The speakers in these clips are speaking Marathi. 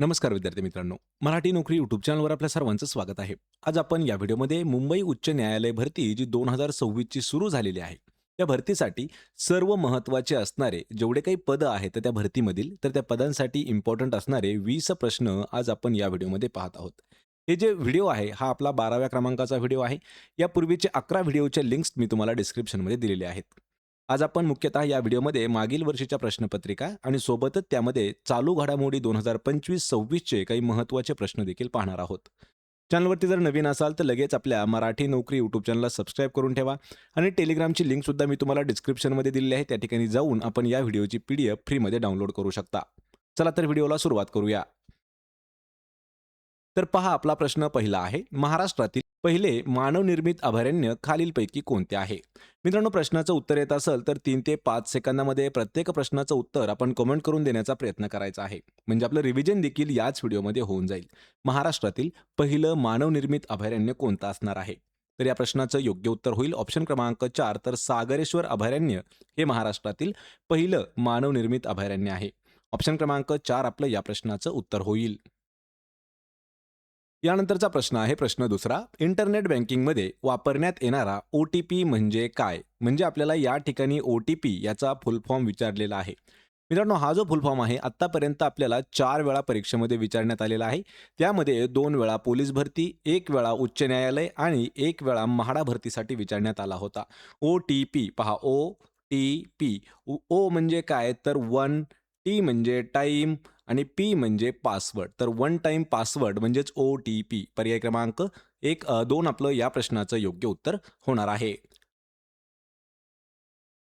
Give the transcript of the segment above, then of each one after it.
नमस्कार विद्यार्थी मित्रांनो, मराठी नोकरी यूट्यूब चॅनलवर आपल्या सर्वांचं स्वागत आहे. आज आपण या व्हिडिओमध्ये मुंबई उच्च न्यायालय भरती जी 2026 ची सुरू झालेली आहे, त्या भरतीसाठी सर्व महत्त्वाचे असणारे जेवढे काही पदं आहेत तर त्या भरतीमधील तर त्या पदांसाठी इम्पॉर्टंट असणारे 20 प्रश्न आज आपण या व्हिडिओमध्ये पाहत आहोत. हे जे व्हिडिओ आहे हा आपला 12व्या क्रमांकाचा व्हिडिओ आहे. यापूर्वीचे 11 व्हिडिओच्या लिंक्स मी तुम्हाला डिस्क्रिप्शनमध्ये दिलेले आहेत. आज आपण मुख्यतः या व्हिडिओमध्ये मागील वर्षीच्या प्रश्नपत्रिका आणि सोबतच त्यामध्ये चालू घडामोडी 2025-26 चे काही महत्त्वाचे प्रश्न देखील पाहणार आहोत. चॅनलवरती जर नवीन असाल तर लगेच आपल्या मराठी नोकरी यूट्यूब चॅनलला सबस्क्राईब करून ठेवा आणि टेलिग्रामची लिंक सुद्धा मी तुम्हाला डिस्क्रिप्शनमध्ये दिलेली आहे. त्या ठिकाणी जाऊन आपण या व्हिडिओची PDF फ्रीमध्ये डाउनलोड करू शकता. चला तर व्हिडिओला सुरुवात करूया. तर पहा आपला प्रश्न पहिला आहे. महाराष्ट्रातील पहिले मानवनिर्मित अभयारण्य खालीलपैकी कोणते आहे? मित्रांनो, प्रश्नाचं उत्तर येत असेल तर 3 ते 5 सेकंदामध्ये प्रत्येक प्रश्नाचं उत्तर आपण कमेंट करून देण्याचा प्रयत्न करायचा आहे. म्हणजे आपलं रिव्हिजन देखील याच व्हिडिओमध्ये होऊन जाईल. महाराष्ट्रातील पहिलं मानवनिर्मित अभयारण्य कोणतं असणार आहे? तर या प्रश्नाचं योग्य उत्तर होईल ऑप्शन क्रमांक 4 तर सागरेश्वर अभयारण्य हे महाराष्ट्रातील पहिलं मानवनिर्मित अभयारण्य आहे. ऑप्शन क्रमांक 4 आपलं या प्रश्नाचं उत्तर होईल. यानंतरचा प्रश्न आहे प्रश्न दुसरा. इंटरनेट बँकिंगमध्ये वापरण्यात येणारा OTP म्हणजे काय? म्हणजे आपल्याला या ठिकाणी OTP याचा फुल फॉर्म विचारलेला आहे. मित्रांनो, हा जो फुल फॉर्म आहे आत्तापर्यंत आपल्याला 4 वेळा परीक्षेमध्ये विचारण्यात आलेला आहे. त्यामध्ये 2 वेळा पोलीस भरती, 1 वेळा उच्च न्यायालय आणि 1 वेळा म्हाडा भरतीसाठी विचारण्यात आला होता. OTP पहा, OTP. ओ म्हणजे काय तर वन, टी म्हणजे टाईम आणि पी म्हणजे पासवर्ड. तर वन टाईम पासवर्ड म्हणजेच OTP. पर्याय क्रमांक 2 आपलं या प्रश्नाचं योग्य उत्तर होणार आहे.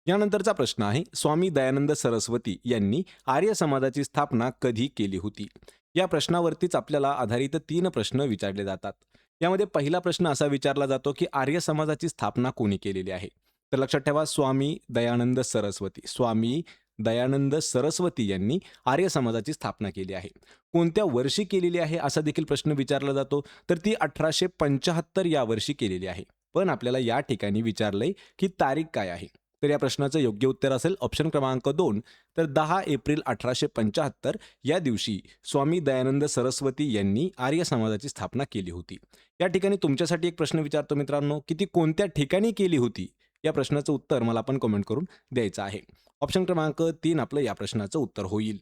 यानंतरचा प्रश्न आहे. स्वामी दयानंद सरस्वती यांनी आर्य समाजाची स्थापना कधी केली होती? या प्रश्नावरतीच आपल्याला आधारित 3 प्रश्न विचारले जातात. यामध्ये पहिला प्रश्न असा विचारला जातो की आर्य समाजाची स्थापना कोणी केलेली आहे? तर लक्षात ठेवा, स्वामी दयानंद सरस्वती. स्वामी दयानंद सरस्वती यांनी आर्य समाजाची स्थापना केली आहे. कोणत्या वर्षी केलेली आहे असा देखील प्रश्न विचारला जातो. तर ती 1875 या वर्षी केलेली आहे. पण आपल्याला या ठिकाणी विचारलंय की तारीख काय आहे? तर या प्रश्नाचं योग्य उत्तर असेल ऑप्शन क्रमांक 2 तर 10 एप्रिल 1875 या दिवशी स्वामी दयानंद सरस्वती यांनी आर्य समाजाची स्थापना केली होती. या ठिकाणी तुमच्यासाठी एक प्रश्न विचारतो मित्रांनो, की ती कोणत्या ठिकाणी केली होती? या प्रश्नाचं उत्तर मला पण कमेंट करून द्यायचं आहे. ऑप्शन क्रमांक 3 आपलं या प्रश्नाचं उत्तर होईल.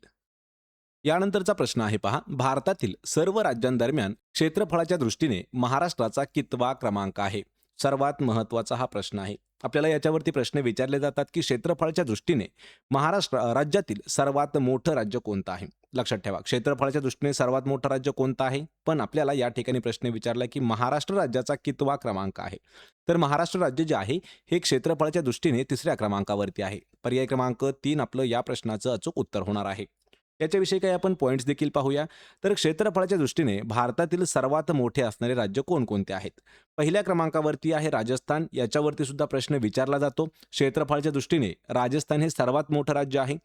यानंतरचा प्रश्न आहे पहा. भारतातील सर्व राज्यांदरम्यान क्षेत्रफळाच्या दृष्टीने महाराष्ट्राचा कितवा क्रमांक आहे? सर्वात महत्त्वाचा हा प्रश्न आहे. आपल्याला याच्यावरती प्रश्न विचारले जातात की क्षेत्रफळाच्या दृष्टीने महाराष्ट्र राज्यातील सर्वात मोठं राज्य कोणतं आहे? लक्षात ठेवा, क्षेत्रफळाच्या दृष्टीने सर्वात मोठं राज्य कोणतं आहे? पण आपल्याला या ठिकाणी प्रश्न विचारला की महाराष्ट्र राज्याचा कितवा क्रमांक आहे? तर महाराष्ट्र राज्य जे आहे हे क्षेत्रफळाच्या दृष्टीने 3ऱ्या क्रमांकावरती आहे. पर्याय क्रमांक 3 आपलं या प्रश्नाचं अचूक उत्तर होणार आहे. याच्याविषयी काही आपण पॉईंट्स देखील पाहूया. तर क्षेत्रफळाच्या दृष्टीने भारतातील सर्वात मोठे असणारे राज्य कोणकोणते आहेत? पहिल्या क्रमांकावरती आहे राजस्थान. याच्यावरती सुद्धा प्रश्न विचारला जातो. क्षेत्रफळाच्या दृष्टीने राजस्थान हे सर्वात मोठं राज्य आहे.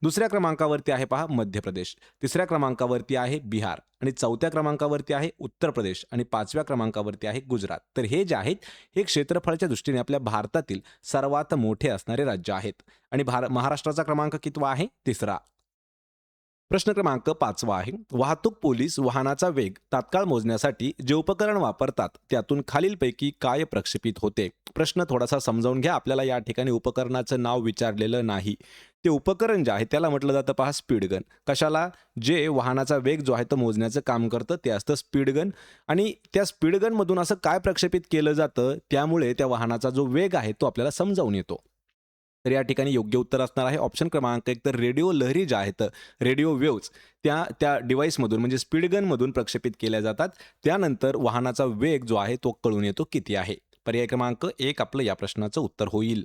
दुसऱ्या क्रमांकावरती आहे पहा मध्य प्रदेश. तिसऱ्या क्रमांकावरती आहे बिहार आणि चौथ्या क्रमांकावरती आहे उत्तर प्रदेश आणि 5व्या क्रमांकावरती आहे गुजरात. तर हे जे आहेत हे क्षेत्रफळाच्या दृष्टीने आपल्या भारतातील सर्वात मोठे असणारे राज्य आहेत. आणि महाराष्ट्राचा क्रमांक कितवा आहे? 3रा. प्रश्न क्रमांक 5वा आहे. वाहतूक पोलीस वाहनाचा वेग तात्काळ मोजण्यासाठी जे उपकरण वापरतात त्यातून खालीलपैकी काय प्रक्षेपित होते? प्रश्न थोडासा समजावून घ्या. आपल्याला या ठिकाणी उपकरणाचं नाव विचारलेलं नाही. ते उपकरण जे आहे त्याला म्हटलं जातं पहा स्पीड गन. कशाला? जे वाहनाचा वेग जो आहे तो मोजण्याचं काम करतं ते असतं स्पीड गन. आणि त्या स्पीड गनमधून असं काय प्रक्षेपित केलं जातं त्यामुळे त्या वाहनाचा जो वेग आहे तो आपल्याला समजावून येतो. तर या ठिकाणी योग्य उत्तर असणार आहे ऑप्शन क्रमांक 1 तर रेडिओ लहरी ज्या आहेत, रेडिओ वेव्हज त्या त्या डिव्हाइसमधून म्हणजे स्पीड गनमधून प्रक्षेपित केल्या जातात. त्यानंतर वाहनाचा वेग जो आहे तो कळून येतो किती आहे. पर्याय क्रमांक 1 आपलं या प्रश्नाचं उत्तर होईल.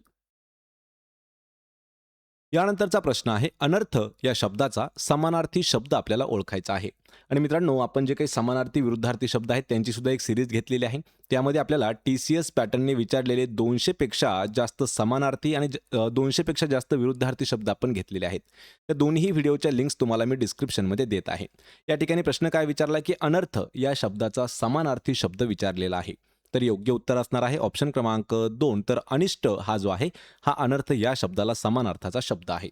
यानंतरचा प्रश्न आहे. अनर्थ या शब्दाचा समानार्थी शब्द आपल्याला ओळखायचा आहे. आणि मित्रांनो, आपण जे काही समानार्थी विरुद्धार्थी शब्द आहेत त्यांची सुद्धा एक सिरीज घेतलेली आहे. त्यामध्ये आपल्याला TCS पॅटर्नने विचारलेले 200 पेक्षा जास्त समानार्थी आणि 200 पेक्षा जास्त विरुद्धार्थी शब्द आपण घेतलेले आहेत. त्या दोन्ही व्हिडिओच्या लिंक्स तुम्हाला मी डिस्क्रिप्शनमध्ये देत आहे. या ठिकाणी प्रश्न काय विचारला की अनर्थ या शब्दाचा समानार्थी शब्द विचारलेला आहे. तर योग्य उत्तर असणार आहे ऑप्शन क्रमांक 2. तर अनिष्ट हा जो आहे हा अनर्थ या शब्दाला समानार्थाचा शब्द आहे.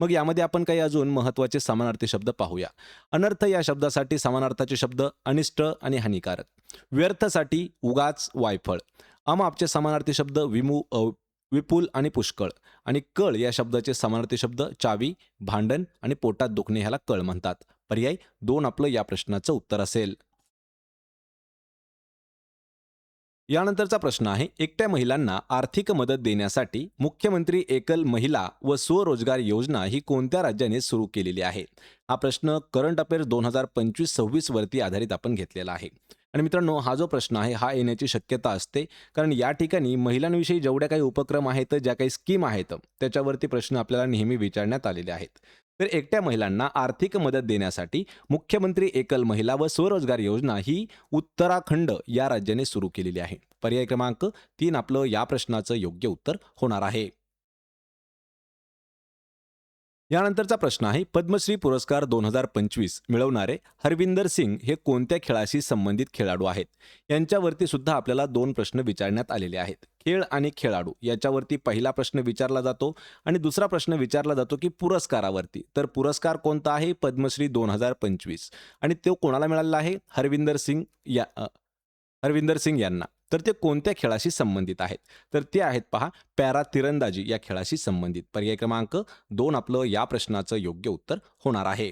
मग यामध्ये आपण काही अजून महत्त्वाचे समानार्थी शब्द पाहूया. अनर्थ या शब्दासाठी समानार्थाचे शब्द अनिष्ट आणि हानिकारक. व्यर्थसाठी उगाच, वायफळ. अमापचे समानार्थी शब्द विपुल आणि पुष्कळ. आणि कळ या शब्दाचे समानार्थी शब्द चावी, भांडण आणि पोटात दुखणे ह्याला कळ म्हणतात. पर्याय 2 आपलं या प्रश्नाचं उत्तर असेल. यानंतरचा प्रश्न आहे, एकट्या महिलांना आर्थिक मदत देण्यासाठी मुख्यमंत्री एकल महिला व स्वरोजगार योजना ही कोणत्या राज्याने सुरू केलेली आहे? हा प्रश्न करंट अफेअर्स 2025-26 वरती आधारित आपण घेतलेला आहे. आणि मित्रांनो, हा जो प्रश्न आहे हा येण्याची शक्यता असते, कारण या ठिकाणी महिलांविषयी जेवढ्या काही उपक्रम आहेत, ज्या काही स्कीम आहेत, त्याच्यावरती प्रश्न आपल्याला नेहमी विचारण्यात आलेले आहेत. तर एकट्या महिलांना आर्थिक मदत देण्यासाठी मुख्यमंत्री एकल महिला व स्वरोजगार योजना ही उत्तराखंड या राज्याने सुरू केलेली आहे. पर्याय क्रमांक 3 आपलं या प्रश्नाचं योग्य उत्तर होणार आहे. यानंतरचा प्रश्न आहे, पद्मश्री पुरस्कार 2025 मिळवणारे हरविंदर सिंग हे कोणत्या खेळाशी संबंधित खेळाडू आहेत? यांच्यावरती सुद्धा आपल्याला 2 प्रश्न विचारण्यात आलेले आहेत. खेळ आणि खेळाडू याच्यावरती पहिला प्रश्न विचारला जातो आणि दुसरा प्रश्न विचारला जातो की पुरस्कारावरती. तर पुरस्कार कोणता आहे? पद्मश्री 2025 आणि तो कोणाला मिळालेला आहे? हरविंदर सिंग यांना. तर ते कोणत्या खेळाशी संबंधित आहेत? तर ते आहेत पहा, पॅरा तिरंदाजी या खेळाशी संबंधित. पर्याय क्रमांक 2 आपलं या प्रश्नाचं योग्य उत्तर होणार आहे.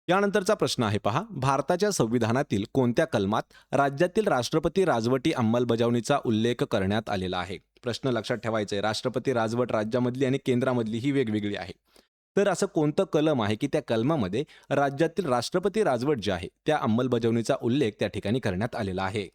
यानंतरचा प्रश्न आहे पहा, भारताच्या संविधानातील कोणत्या कलमात राज्यातील राष्ट्रपती राजवटी अंमलबजावणीचा उल्लेख करण्यात आलेला आहे? प्रश्न लक्षात ठेवायचा आहे, राष्ट्रपती राजवट राज्यामधली आणि केंद्रामधली ही वेगवेगळी आहे. तर असं कोणतं कलम आहे की त्या कलमामध्ये राज्यातील राष्ट्रपती राजवट जी आहे त्या अंमलबजावणीचा उल्लेख त्या ठिकाणी करण्यात आलेला आहे?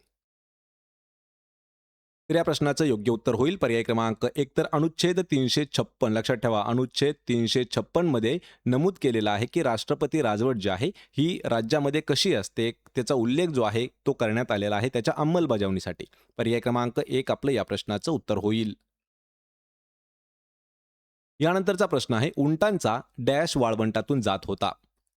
तर या प्रश्नाचं योग्य उत्तर होईल पर्याय क्रमांक 1. तर अनुच्छेद 356, लक्षात ठेवा, अनुच्छेद 356 मध्ये नमूद केलेलं आहे की राष्ट्रपती राजवट जी आहे ही राज्यामध्ये कशी असते, त्याचा उल्लेख जो आहे तो करण्यात आलेला आहे त्याच्या अंमलबजावणीसाठी. पर्याय क्रमांक 1 आपलं या प्रश्नाचं उत्तर होईल. यानंतरचा प्रश्न आहे, उंटांचा डॅश वाळवंटातून जात होता.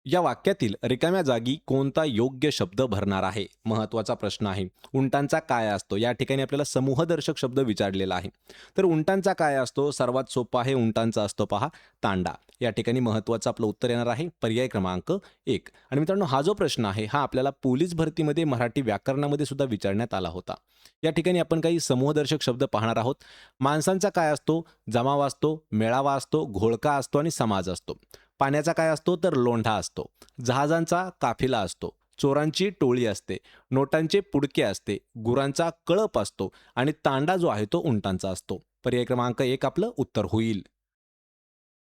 या वाक्यातील रिकाम्या जागी कोणता योग्य शब्द भरणार आहे? महत्वाचा प्रश्न आहे. उंटांचा काय असतो? या ठिकाणी आपल्याला समूहदर्शक शब्द विचारलेला आहे. तर उंटांचा काय असतो? सर्वात सोपा आहे, उंटांचा असतो पहा तांडा. या ठिकाणी महत्वाचं आपलं उत्तर येणार आहे पर्याय क्रमांक 1. आणि मित्रांनो, हा जो प्रश्न आहे हा आपल्याला पोलीस भरतीमध्ये मराठी व्याकरणामध्ये सुद्धा विचारण्यात आला होता. या ठिकाणी आपण काही समूहदर्शक शब्द पाहणार आहोत. माणसांचा काय असतो? जमाव असतो, मेळावा असतो, घोळका असतो आणि समाज असतो. पाण्याचा काय असतो? तर लोंढा असतो. जहाजांचा काफिला असतो. चोरांची टोळी असते. नोटांचे पुडके असते. गुरांचा कळप असतो आणि तांडा जो आहे तो उंटांचा असतो. पर्याय क्रमांक 1 आपलं उत्तर होईल.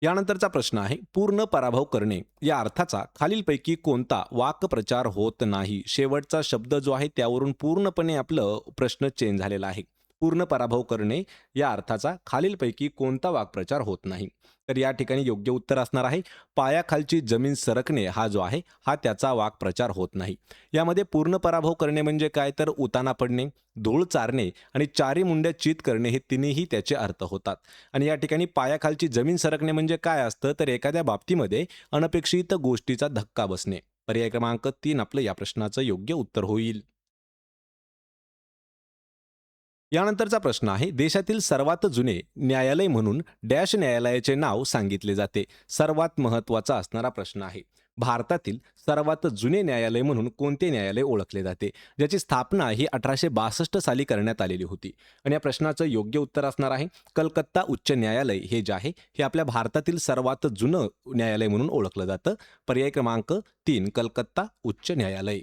यानंतरचा प्रश्न आहे, पूर्ण पराभव करणे या अर्थाचा खालीलपैकी कोणता वाक्प्रचार होत नाही? शेवटचा शब्द जो आहे त्यावरून पूर्णपणे आपलं प्रश्न चेंज झालेला आहे. पूर्ण पराभव करणे या अर्थाचा खालीलपैकी कोणता वाक्प्रचार होत नाही? तर या ठिकाणी योग्य उत्तर असणार आहे पायाखालची जमीन सरकणे हा जो आहे हा त्याचा वाक्प्रचार होत नाही. यामध्ये पूर्ण पराभव करणे म्हणजे काय? तर उताना पडणे, धूळ चारणे आणि चारी मुंड्या चित करणे हे तिन्हीही त्याचे अर्थ होतात. आणि या ठिकाणी पायाखालची जमीन सरकणे म्हणजे काय असतं? तर एखाद्या बाबतीमध्ये अनपेक्षित गोष्टीचा धक्का बसणे. पर्याय क्रमांक 3 आपलं या प्रश्नाचं योग्य उत्तर होईल. यानंतरचा प्रश्न आहे, देशातील सर्वात जुने न्यायालय म्हणून डॅश न्यायालयाचे नाव सांगितले जाते? सर्वात महत्त्वाचा असणारा प्रश्न आहे. भारतातील सर्वात जुने न्यायालय म्हणून कोणते न्यायालय ओळखले जाते? ज्याची स्थापना ही 1862 साली करण्यात आलेली होती. आणि या प्रश्नाचं योग्य उत्तर असणार आहे कलकत्ता उच्च न्यायालय. हे जे आहे हे आपल्या भारतातील सर्वात जुनं न्यायालय म्हणून ओळखलं जातं. पर्याय क्रमांक 3 कलकत्ता उच्च न्यायालय.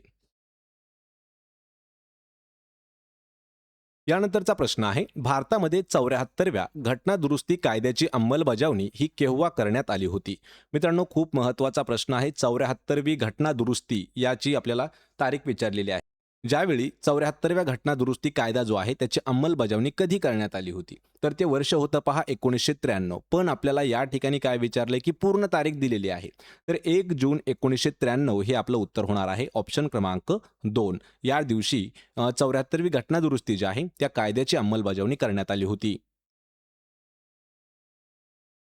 यानंतरचा प्रश्न आहे, भारतामध्ये 74व्या घटनादुरुस्ती कायद्याची अंमलबजावणी ही केव्हा करण्यात आली होती? मित्रांनो, खूप महत्त्वाचा प्रश्न आहे. 74वी घटनादुरुस्ती याची आपल्याला तारीख विचारलेली आहे. ज्यावेळी 74व्या घटनादुरुस्ती कायदा जो आहे त्याची अंमलबजावणी कधी करण्यात आली होती? तर ते वर्ष होतं पहा 1993. पण आपल्याला या ठिकाणी काय विचारलंय की पूर्ण तारीख दिलेली आहे. तर 1 जून 1993 हे आपलं उत्तर होणार आहे. ऑप्शन क्रमांक 2. या दिवशी 74वी घटनादुरुस्ती जी आहे त्या कायद्याची अंमलबजावणी करण्यात आली होती.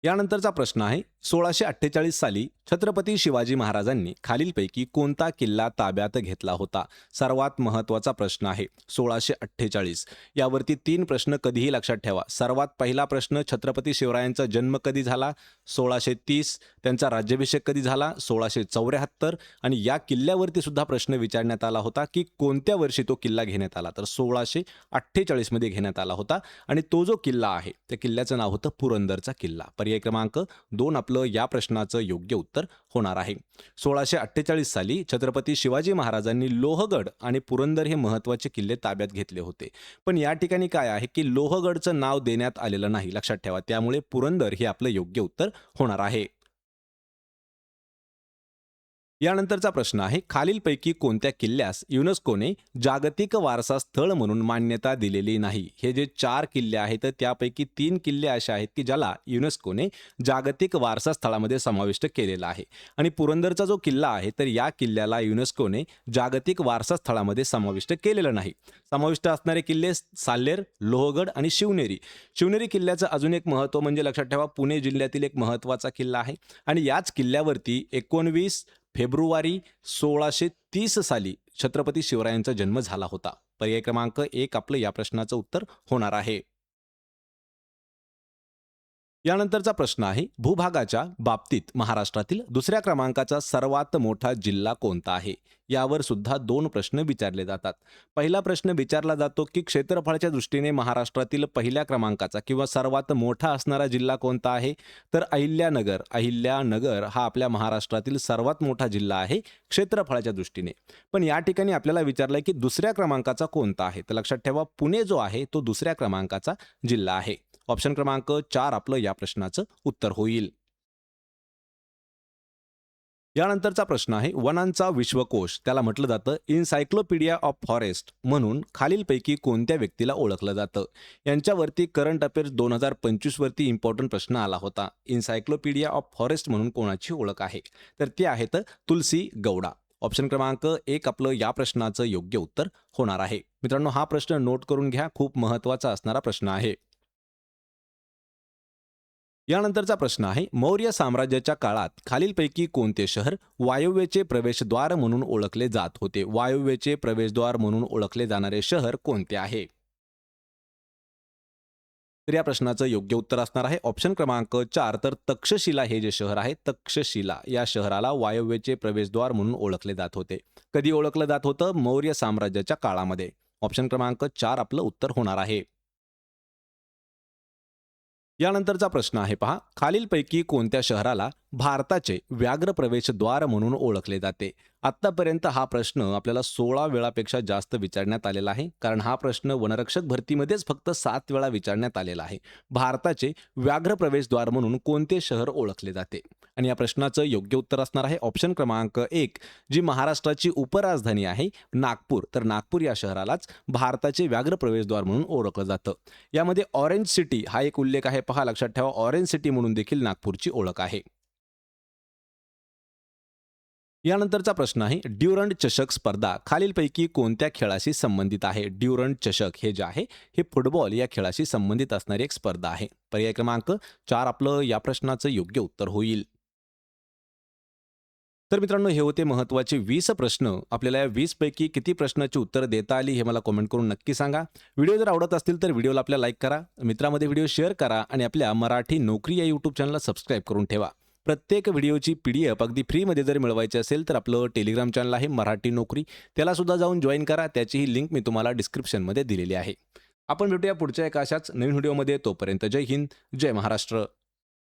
यानंतरचा प्रश्न आहे 1648 साली छत्रपती शिवाजी महाराजांनी खालीलपैकी कोणता किल्ला ताब्यात घेतला होता? सर्वात महत्त्वाचा प्रश्न आहे 1648. यावरती 3 प्रश्न कधीही लक्षात ठेवा. सर्वात पहिला प्रश्न छत्रपती शिवरायांचा जन्म कधी झाला? 1630. त्यांचा राज्याभिषेक कधी झाला? 1674. आणि या किल्ल्यावरती सुद्धा प्रश्न विचारण्यात आला होता की कोणत्या वर्षी तो किल्ला घेण्यात आला? तर 1648 मध्ये घेण्यात आला होता. आणि तो जो किल्ला आहे त्या किल्ल्याचं नाव होतं पुरंदरचा किल्ला. पर्याय क्रमांक 2 आपलं या प्रश्नाचं योग्य उत्तर होणार आहे. 1648 साली छत्रपती शिवाजी महाराजांनी लोहगड आणि पुरंदर हे महत्त्वाचे किल्ले ताब्यात घेतले होते. पण या ठिकाणी काय आहे की लोहगडचं नाव देण्यात आलेलं नाही, लक्षात ठेवा. त्यामुळे पुरंदर हे आपलं योग्य उत्तर होणार आहे. यानंतरचा प्रश्न आहे खालीलपैकी कोणत्या किल्ल्यास युनेस्कोने जागतिक वारसा स्थळ म्हणून मान्यता दिलेली नाही? हे जे 4 किल्ले आहेत तर त्यापैकी 3 किल्ले असे आहेत की ज्याला युनेस्कोने जागतिक वारसा स्थळामध्ये समाविष्ट केलेला आहे. आणि पुरंदरचा जो किल्ला आहे तर या किल्ल्याला युनेस्कोने जागतिक वारसा स्थळामध्ये समाविष्ट केलेलं नाही. समाविष्ट असणारे किल्ले साल्हेर, लोहगड आणि शिवनेरी. शिवनेरी किल्ल्याचं अजून एक महत्त्व म्हणजे लक्षात ठेवा पुणे जिल्ह्यातील एक महत्त्वाचा किल्ला आहे. आणि याच किल्ल्यावरती 19 फेब्रुवारी 1630 साली छत्रपती शिवरायांचा जन्म झाला होता. पर्याय क्रमांक 1 आपलं या प्रश्नाचं उत्तर होणार आहे. यानंतरचा प्रश्न आहे भूभागाच्या बाबतीत महाराष्ट्रातील दुसऱ्या क्रमांकाचा सर्वात मोठा जिल्हा कोणता आहे? यावर सुद्धा 2 प्रश्न विचारले जातात. पहिला प्रश्न विचारला जातो की क्षेत्रफळाच्या दृष्टीने महाराष्ट्रातील पहिल्या क्रमांकाचा किंवा सर्वात मोठा असणारा जिल्हा कोणता आहे? तर अहिल्यानगर. अहिल्यानगर हा आपल्या महाराष्ट्रातील सर्वात मोठा जिल्हा आहे क्षेत्रफळाच्या दृष्टीने. पण या ठिकाणी आपल्याला विचारलंय की दुसऱ्या क्रमांकाचा कोणता आहे? तर लक्षात ठेवा पुणे जो आहे तो दुसऱ्या क्रमांकाचा जिल्हा आहे. ऑप्शन क्रमांक 4 आपलं या प्रश्नाचं उत्तर होईल. यानंतरचा प्रश्न आहे वनांचा विश्वकोश त्याला म्हटलं जातं इन्सायक्लोपीडिया ऑफ फॉरेस्ट म्हणून खालीलपैकी कोणत्या व्यक्तीला ओळखलं जातं? यांच्यावरती करंट अफेअर्स 2025 वरती इम्पॉर्टंट प्रश्न आला होता. इन्सायक्लोपीडिया ऑफ फॉरेस्ट म्हणून कोणाची ओळख आहे? तर ते आहेत तुलसी गौडा. ऑप्शन क्रमांक 1 आपलं या प्रश्नाचं योग्य उत्तर होणार आहे. मित्रांनो हा प्रश्न नोट करून घ्या, खूप महत्त्वाचा असणारा प्रश्न आहे. यानंतरचा प्रश्न आहे मौर्य साम्राज्याच्या काळात खालीलपैकी कोणते शहर वायव्येचे प्रवेशद्वार म्हणून ओळखले जात होते? वायव्येचे प्रवेशद्वार म्हणून ओळखले जाणारे शहर कोणते आहे? तर या प्रश्नाचं योग्य उत्तर असणार आहे ऑप्शन क्रमांक 4 तर तक्षशिला हे जे शहर आहे तक्षशिला या शहराला वायव्येचे प्रवेशद्वार म्हणून ओळखले जात होते. कधी ओळखलं जात होतं? मौर्य साम्राज्याच्या काळामध्ये. ऑप्शन क्रमांक 4 आपलं उत्तर होणार आहे. यानंतरचा प्रश्न आहे पहा खालीलपैकी कोणत्या शहराला भारताचे व्याघ्र प्रवेशद्वार म्हणून ओळखले जाते? आत्तापर्यंत हा प्रश्न आपल्याला 16 वेळापेक्षा जास्त विचारण्यात आलेला आहे, कारण हा प्रश्न वनरक्षक भरतीमध्येच फक्त 7 वेळा विचारण्यात आलेला आहे. भारताचे व्याघ्र प्रवेशद्वार म्हणून कोणते शहर ओळखले जाते? आणि या प्रश्नाचं योग्य उत्तर असणार आहे ऑप्शन क्रमांक 1 जी महाराष्ट्राची उपराजधानी आहे नागपूर. तर नागपूर या शहरालाच भारताचे व्याघ्र प्रवेशद्वार म्हणून ओळखलं जातं. यामध्ये ऑरेंज सिटी हा एक उल्लेख आहे, पहा लक्षात ठेवा ऑरेंज सिटी म्हणून देखील नागपूरची ओळख आहे. यानंतरचा प्रश्न आहे ड्युरंड चषक स्पर्धा खालीलपैकी कोणत्या खेळाशी संबंधित आहे? ड्युरंड चषक हे जे आहे हे फुटबॉल या खेळाशी संबंधित असणारी एक स्पर्धा आहे. पर्याय क्रमांक 4 आपलं या प्रश्नाचं योग्य उत्तर होईल. तर मित्रांनो हे होते महत्त्वाचे 20 प्रश्न. आपल्याला या 20 पैकी किती प्रश्नाची उत्तरं देता आली हे मला कमेंट करून नक्की सांगा. व्हिडिओ जर आवडत असतील तर व्हिडिओला आपल्या लाईक करा, मित्रांमध्ये व्हिडिओ शेअर करा आणि आपल्या मराठी नोकरी या यूट्यूब चॅनलला सबस्क्राईब करून ठेवा. प्रत्येक व्हिडिओची PDF अगदी फ्रीमध्ये जर मिळवायची असेल तर आपलं टेलिग्राम चॅनल आहे मराठी नोकरी, त्याला सुद्धा जाऊन जॉईन करा. त्याचीही लिंक मी तुम्हाला डिस्क्रिप्शनमध्ये दिलेली आहे. आपण भेटूया पुढच्या एका अशाच नवीन व्हिडिओमध्ये. तोपर्यंत जय हिंद, जय महाराष्ट्र.